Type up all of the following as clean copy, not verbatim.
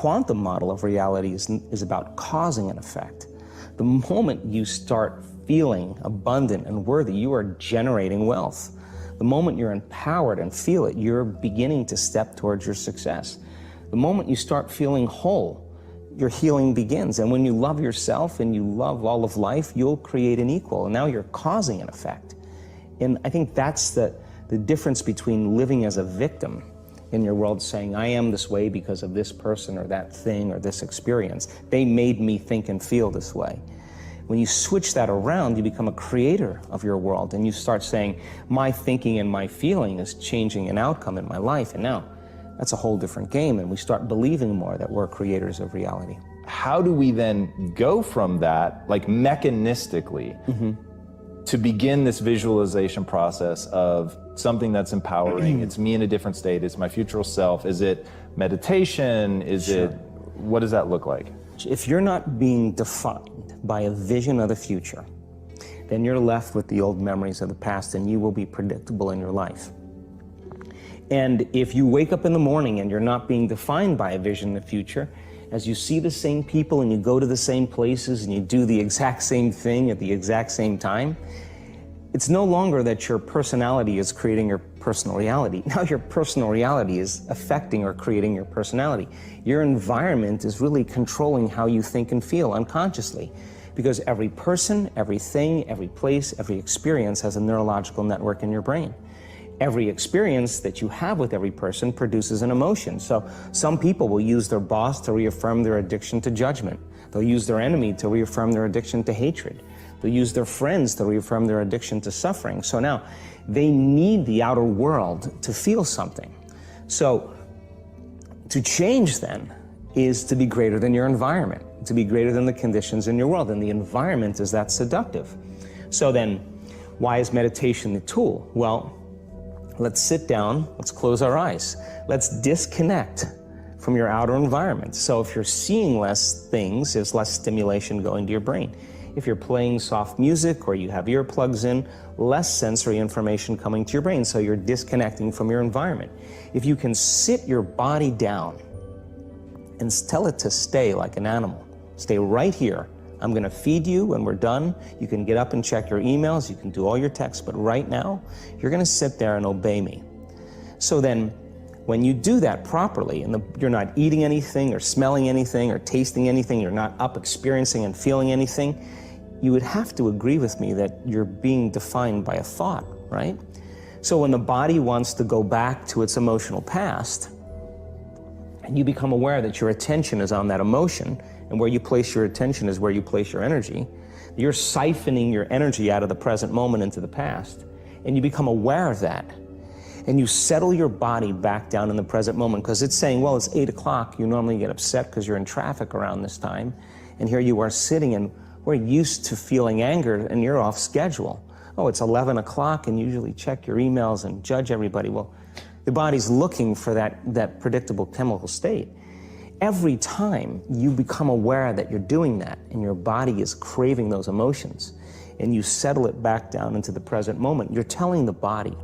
quantum model of reality is about causing an effect. The moment you start feeling abundant and worthy, you are generating wealth. The moment you're empowered and feel it, you're beginning to step towards your success. The moment you start feeling whole, your healing begins. And when you love yourself and you love all of life, you'll create an equal. And now you're causing an effect. And I think that's the difference between living as a victim in your world, saying, I am this way because of this person or that thing or this experience. They made me think and feel this way. When you switch that around, you become a creator of your world, and you start saying, my thinking and my feeling is changing an outcome in my life. And now that's a whole different game, and we start believing more that we're creators of reality. How do we then go from that, like mechanistically, to begin this visualization process of something that's empowering? It's me in a different state, it's my future self. Is it meditation? Is it, what does that look like? If you're not being defined by a vision of the future, then you're left with the old memories of the past, and you will be predictable in your life. And if you wake up in the morning and you're not being defined by a vision of the future, as you see the same people and you go to the same places and you do the exact same thing at the exact same time, it's no longer that your personality is creating your personal reality. Now your personal reality is affecting or creating your personality. Your environment is really controlling how you think and feel unconsciously, because every person, everything, every place, every experience has a neurological network in your brain. Every experience that you have with every person produces an emotion. So some people will use their boss to reaffirm their addiction to judgment. They'll use their enemy to reaffirm their addiction to hatred. They'll use their friends to reaffirm their addiction to suffering. So now they need the outer world to feel something. So to change then is to be greater than your environment, to be greater than the conditions in your world. And the environment is that seductive. So then why is meditation the tool? Well, let's sit down, let's close our eyes. Let's disconnect from your outer environment. So if you're seeing less things, there's less stimulation going to your brain. If you're playing soft music or you have earplugs in, less sensory information coming to your brain, so you're disconnecting from your environment. If you can sit your body down and tell it to stay like an animal, stay right here. I'm gonna feed you when we're done. You can get up and check your emails, you can do all your texts, but right now, you're gonna sit there and obey me. So then, when you do that properly, and you're not eating anything or smelling anything or tasting anything, you're not up experiencing and feeling anything, you would have to agree with me that you're being defined by a thought, right? So when the body wants to go back to its emotional past, and you become aware that your attention is on that emotion, and where you place your attention is where you place your energy, you're siphoning your energy out of the present moment into the past, and you become aware of that. And you settle your body back down in the present moment, because it's saying, well, it's 8 o'clock, you normally get upset because you're in traffic around this time, and here you are sitting, and we're used to feeling anger, and you're off schedule. Oh, it's 11 o'clock, and you usually check your emails and judge everybody. Well, the body's looking for that predictable chemical state. Every time you become aware that you're doing that, and your body is craving those emotions, and you settle it back down into the present moment, you're telling the body,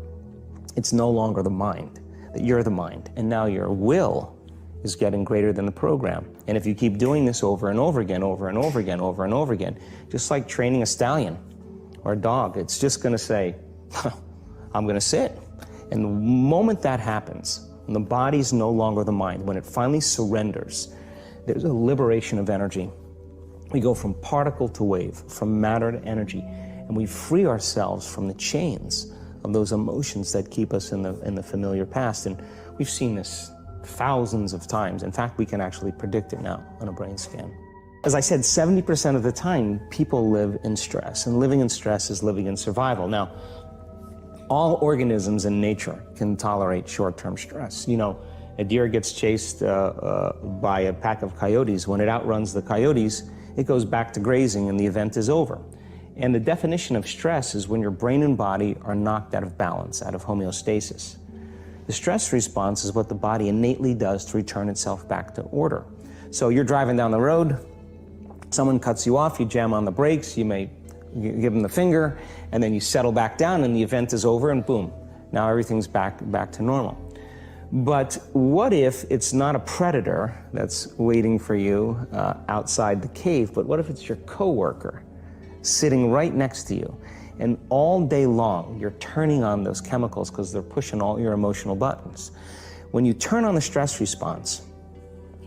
it's no longer the mind, that you're the mind, and now your will is getting greater than the program. And if you keep doing this over and over again, over and over again, over and over again, just like training a stallion or a dog, it's just gonna say, I'm gonna sit. And the moment that happens, and the body's no longer the mind, when it finally surrenders, there's a liberation of energy. We go from particle to wave, from matter to energy, and we free ourselves from the chains of those emotions that keep us in the familiar past. And we've seen this thousands of times. In fact, we can actually predict it now on a brain scan. As I said, 70% of the time, people live in stress, and living in stress is living in survival. Now, all organisms in nature can tolerate short-term stress. You know, a deer gets chased by a pack of coyotes. When it outruns the coyotes, it goes back to grazing and the event is over. And the definition of stress is when your brain and body are knocked out of balance, out of homeostasis. The stress response is what the body innately does to return itself back to order. So you're driving down the road, someone cuts you off, you jam on the brakes, you may give them the finger, and then you settle back down and the event is over and boom, now everything's back to normal. But what if it's not a predator that's waiting for you outside the cave, but what if it's your coworker sitting right next to you? And all day long, you're turning on those chemicals because they're pushing all your emotional buttons. When you turn on the stress response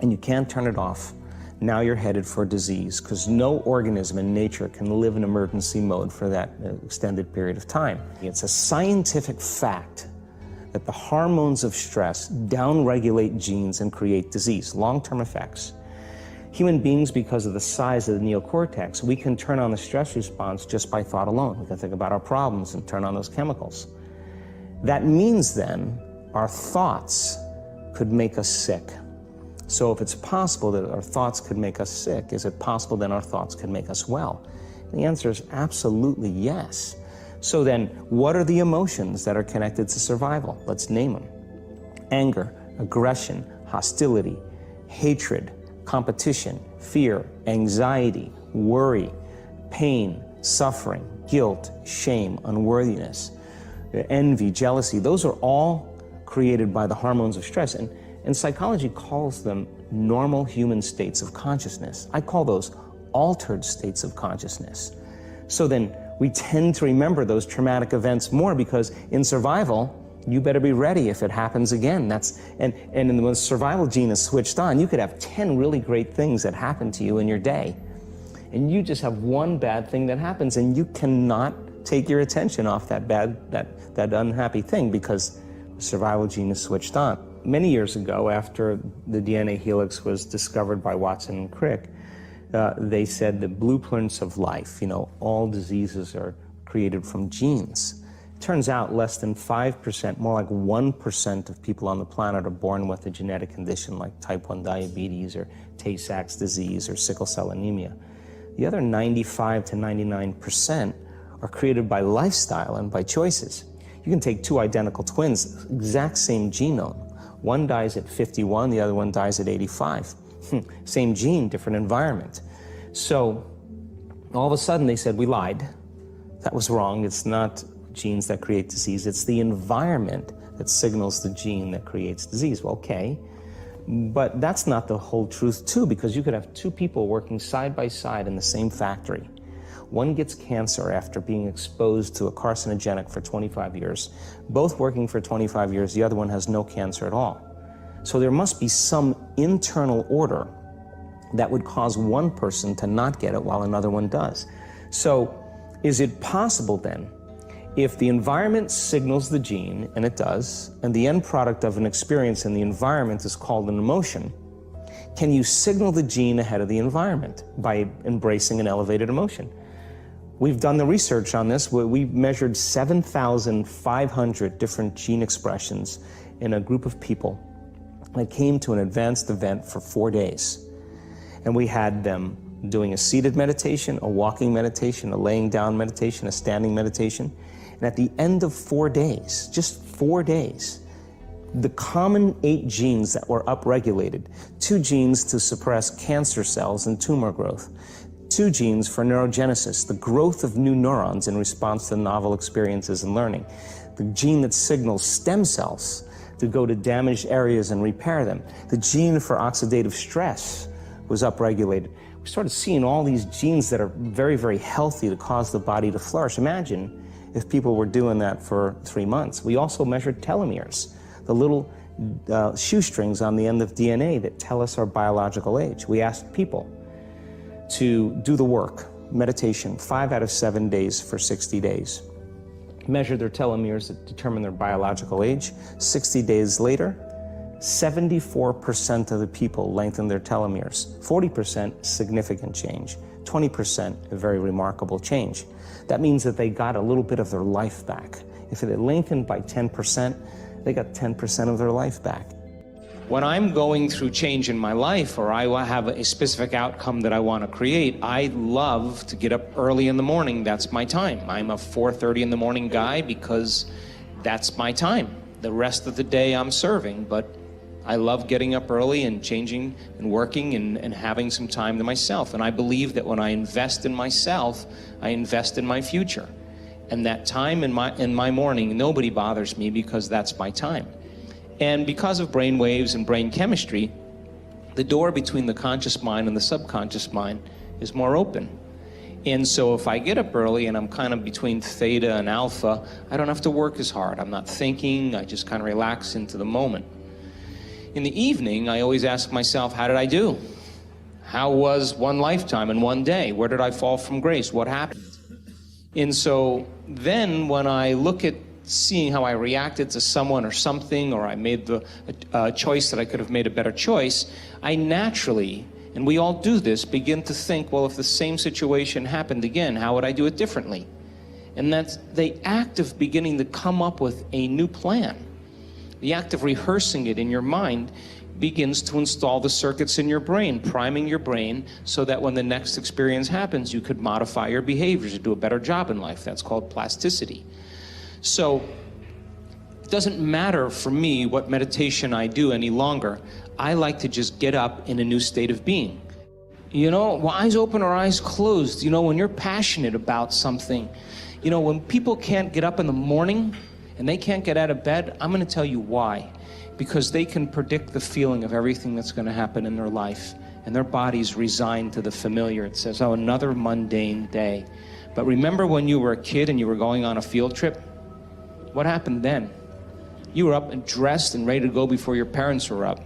and you can't turn it off, now you're headed for disease, because no organism in nature can live in emergency mode for that extended period of time. It's a scientific fact that the hormones of stress downregulate genes and create disease, long-term effects. Human beings, because of the size of the neocortex, we can turn on the stress response just by thought alone. We can think about our problems and turn on those chemicals. That means then our thoughts could make us sick. So if it's possible that our thoughts could make us sick, is it possible then our thoughts could make us well? The answer is absolutely yes. So then, what are the emotions that are connected to survival? Let's name them. Anger, aggression, hostility, hatred, competition, fear, anxiety, worry, pain, suffering, guilt, shame, unworthiness, envy, jealousy. Those are all created by the hormones of stress. And psychology calls them normal human states of consciousness. I call those altered states of consciousness. So then we tend to remember those traumatic events more because in survival, you better be ready if it happens again. And when the survival gene is switched on, you could have 10 really great things that happen to you in your day. And you just have one bad thing that happens and you cannot take your attention off that unhappy thing because the survival gene is switched on. Many years ago, after the DNA helix was discovered by Watson and Crick, they said the blueprints of life, all diseases are created from genes. It turns out less than 5%, more like 1% of people on the planet are born with a genetic condition like type 1 diabetes or Tay-Sachs disease or sickle cell anemia. The other 95 to 99% are created by lifestyle and by choices. You can take two identical twins, exact same genome. One dies at 51, the other one dies at 85. Same gene, different environment. So all of a sudden they said, we lied. That was wrong. It's not genes that create disease. It's the environment that signals the gene that creates disease. Well, okay, but that's not the whole truth too, because you could have two people working side by side in the same factory. One gets cancer after being exposed to a carcinogenic for 25 years. Both working for 25 years, the other one has no cancer at all. So there must be some internal order that would cause one person to not get it while another one does. So is it possible then, if the environment signals the gene, and it does, and the end product of an experience in the environment is called an emotion, can you signal the gene ahead of the environment by embracing an elevated emotion? We've done the research on this. We measured 7,500 different gene expressions in a group of people that came to an advanced event for 4 days. And we had them doing a seated meditation, a walking meditation, a laying down meditation, a standing meditation. And at the end of 4 days, just 4 days, the common 8 genes that were upregulated, 2 genes to suppress cancer cells and tumor growth, 2 genes for neurogenesis, the growth of new neurons in response to novel experiences and learning, the gene that signals stem cells to go to damaged areas and repair them, the gene for oxidative stress was upregulated. We started seeing all these genes that are very, very healthy to cause the body to flourish. Imagine if people were doing that for 3 months. We also measured telomeres, the little shoestrings on the end of DNA that tell us our biological age. We asked people to do the work, meditation, 5 out of 7 days for 60 days. Measure their telomeres that determine their biological age. 60 days later, 74% of the people lengthened their telomeres. 40% significant change. 20% a very remarkable change. That means that they got a little bit of their life back. If it had lengthened by 10%, they got 10% of their life back. When I'm going through change in my life, or I have a specific outcome that I want to create, I love to get up early in the morning. That's my time. I'm a 4:30 in the morning guy because that's my time. The rest of the day I'm serving, but I love getting up early and changing and working and having some time to myself. And I believe that when I invest in myself, I invest in my future. And that time in my morning, nobody bothers me because that's my time. And because of brain waves and brain chemistry, the door between the conscious mind and the subconscious mind is more open. And so if I get up early and I'm kind of between theta and alpha, I don't have to work as hard. I'm not thinking, I just kind of relax into the moment. In the evening, I always ask myself, how did I do? How was one lifetime and one day? Where did I fall from grace? What happened? And so then when I look at seeing how I reacted to someone or something, or I made the choice that I could have made a better choice, I naturally, and we all do this, begin to think, well, if the same situation happened again, how would I do it differently? And that's the act of beginning to come up with a new plan. The act of rehearsing it in your mind begins to install the circuits in your brain, priming your brain so that when the next experience happens, you could modify your behaviors to do a better job in life. That's called plasticity. So it doesn't matter for me what meditation I do any longer. I like to just get up in a new state of being. You know, eyes open or eyes closed. You know, when you're passionate about something, you know, when people can't get up in the morning and they can't get out of bed, I'm going to tell you why. Because they can predict the feeling of everything that's going to happen in their life. And their body's resigned to the familiar. It says, oh, another mundane day. But remember when you were a kid and you were going on a field trip? What happened then? You were up and dressed and ready to go before your parents were up.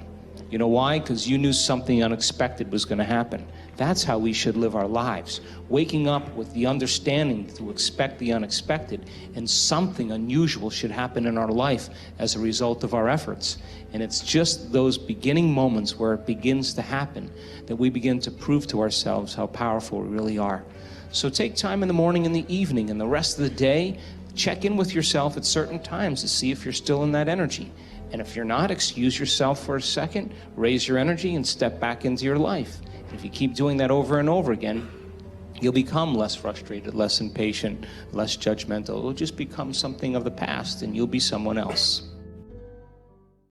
You know why? Because you knew something unexpected was going to happen. That's how we should live our lives. Waking up with the understanding to expect the unexpected, and something unusual should happen in our life as a result of our efforts. And it's just those beginning moments where it begins to happen that we begin to prove to ourselves how powerful we really are. So take time in the morning and the evening and the rest of the day. Check in with yourself at certain times to see if you're still in that energy. And if you're not, excuse yourself for a second, raise your energy, and step back into your life. And if you keep doing that over and over again, you'll become less frustrated, less impatient, less judgmental. It'll just become something of the past, and you'll be someone else.